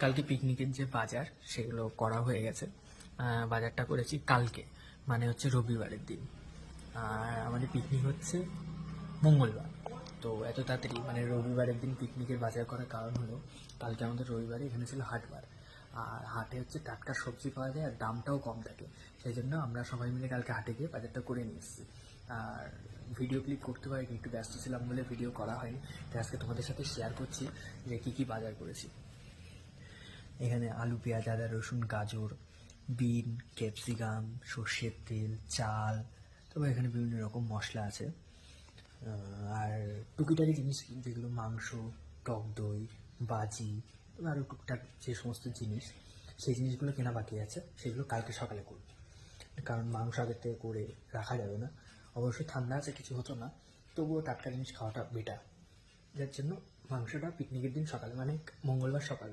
কালকে পিকনিকের যে বাজার সেগুলো করা হয়ে গেছে। বাজারটা করেছি কালকে, মানে হচ্ছে রবিবারের দিন। আর আমাদের পিকনিক হচ্ছে মঙ্গলবার। তো এত তাড়াতাড়ি মানে রবিবারের দিন পিকনিকের বাজার করার কারণ হলো কালকে আমাদের রবিবারে এখানে ছিল হাটবার। আর হাটে হচ্ছে টাটকা সবজি পাওয়া যায় আর দামটাও কম থাকে। সেই জন্য আমরা সবাই মিলে কালকে হাটে গিয়ে বাজারটা করে নিয়ে এসেছি। আর ভিডিও ক্লিপ করতে পারিনি, একটু ব্যস্ত ছিলাম বলে ভিডিও করা হয়নি। তাই আজকে তোমাদের সাথে শেয়ার করছি যে কী কী বাজার করেছি। এখানে আলু, পেঁয়াজ, আদা, রসুন, গাজর, বিন, ক্যাপসিকাম, সর্ষের তেল, চাল, তবে এখানে বিভিন্ন রকম মশলা আছে। আর টুকিটাকি জিনিস যেগুলো মাংস, টক দই, বাজি, তবে আরও টুকটাক যে সমস্ত জিনিস, সেই জিনিসগুলো কেনা বাকি আছে, সেগুলো কালকে সকালে করব। কারণ মাংস আগের থেকে করে রাখা যাবে না। অবশ্যই ঠান্ডা আছে, কিছু হতো না, তবুও টাটকা জিনিস খাওয়াটা বেটার। যার জন্য মাংসটা পিকনিকের দিন সকালে, মানে মঙ্গলবার সকাল